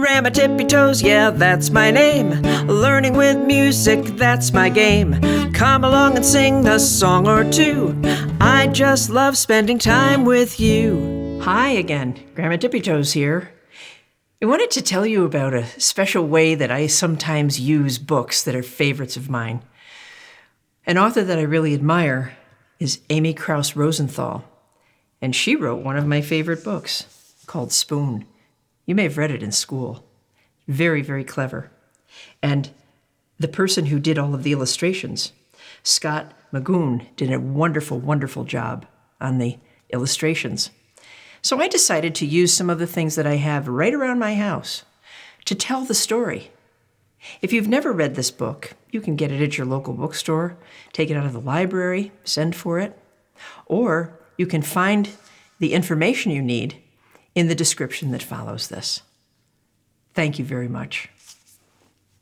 Grama Tippy-Toes, yeah, that's my name. Learning with music, that's my game. Come along and sing a song or two. I just love spending time with you. Hi again, Grama Tippy-Toes here. I wanted to tell you about a special way that I sometimes use books that are favorites of mine. An author that I really admire is Amy Krause Rosenthal, and she wrote one of my favorite books called Spoon. You may have read it in school. Very, very clever. And the person who did all of the illustrations, Scott Magoon, did a wonderful, wonderful job on the illustrations. So I decided to use some of the things that I have right around my house to tell the story. If you've never read this book, you can get it at your local bookstore, take it out of the library, send for it, or you can find the information you need in the description that follows this. Thank you very much.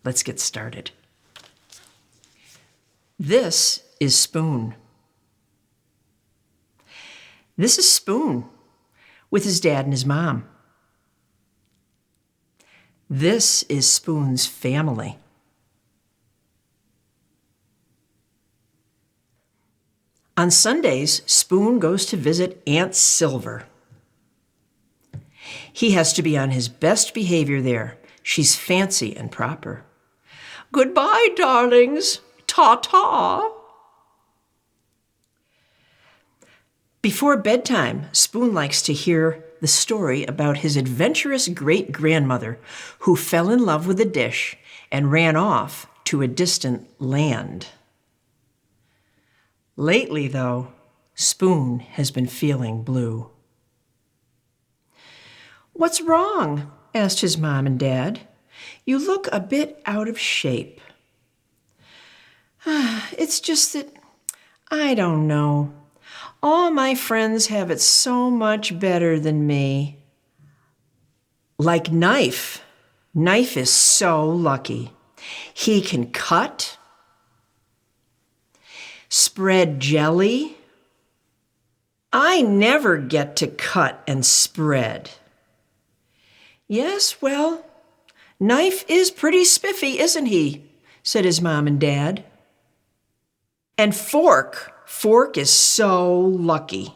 Let's get started. This is Spoon. This is Spoon with his dad and his mom. This is Spoon's family. On Sundays, Spoon goes to visit Aunt Silver. He has to be on his best behavior there. She's fancy and proper. Goodbye, darlings. Ta-ta. Before bedtime, Spoon likes to hear the story about his adventurous great-grandmother who fell in love with a dish and ran off to a distant land. Lately, though, Spoon has been feeling blue. What's wrong? Asked his mom and dad. You look a bit out of shape. It's just that, I don't know. All my friends have it so much better than me. Like Knife. Knife is so lucky. He can cut, spread jelly. I never get to cut and spread. Yes, well, Knife is pretty spiffy, isn't he? Said his mom and dad. And Fork is so lucky.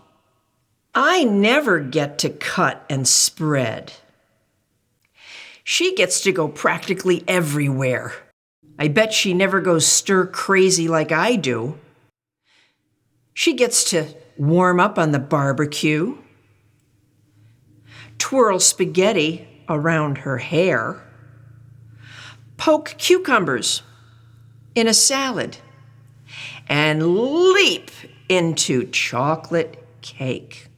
I never get to cut and spread. She gets to go practically everywhere. I bet she never goes stir crazy like I do. She gets to warm up on the barbecue, twirl spaghetti around her hair, poke cucumbers in a salad, and leap into chocolate cake.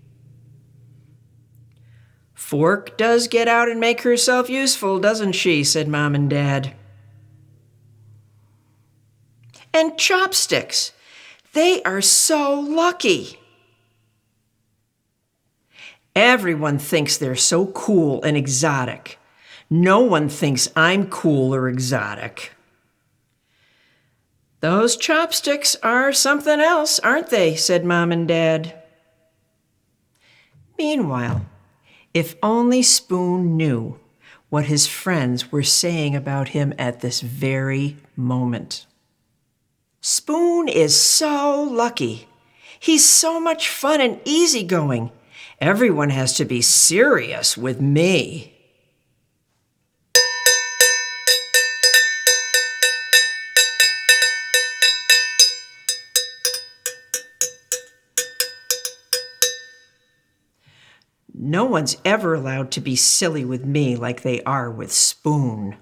Fork does get out and make herself useful, doesn't she? Said Mom and Dad. And Chopsticks, they are so lucky. Everyone thinks they're so cool and exotic. No one thinks I'm cool or exotic. Those chopsticks are something else, aren't they? Said Mom and Dad. Meanwhile, if only Spoon knew what his friends were saying about him at this very moment. Spoon is so lucky. He's so much fun and easygoing. Everyone has to be serious with me. No one's ever allowed to be silly with me like they are with Spoon.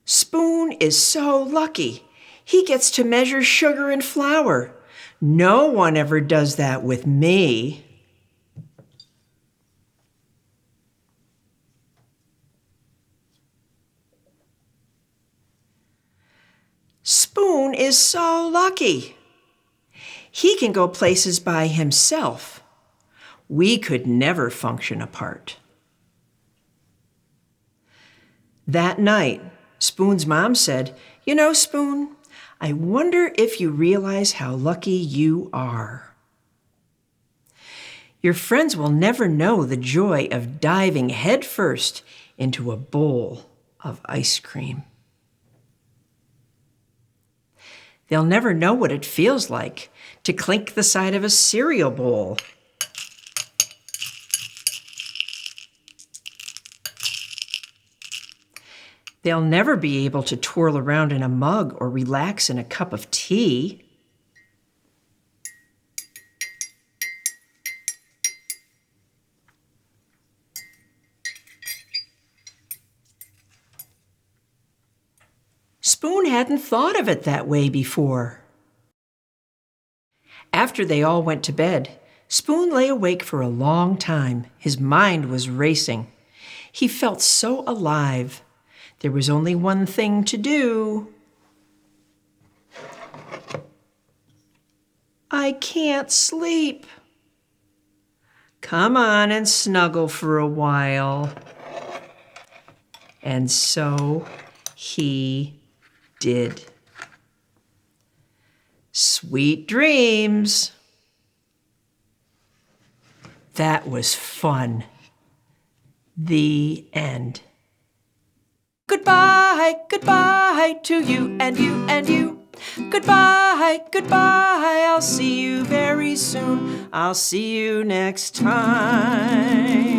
Spoon is so lucky. He gets to measure sugar and flour. No one ever does that with me. Spoon is so lucky. He can go places by himself. We could never function apart. That night, Spoon's mom said, You know, Spoon, I wonder if you realize how lucky you are. Your friends will never know the joy of diving headfirst into a bowl of ice cream. They'll never know what it feels like to clink the side of a cereal bowl. They'll never be able to twirl around in a mug or relax in a cup of tea. Spoon hadn't thought of it that way before. After they all went to bed, Spoon lay awake for a long time. His mind was racing. He felt so alive. There was only one thing to do. I can't sleep. Come on and snuggle for a while. And so he did. Sweet dreams. That was fun. The end. Goodbye, goodbye to you and you and you. Goodbye, goodbye, I'll see you very soon. I'll see you next time.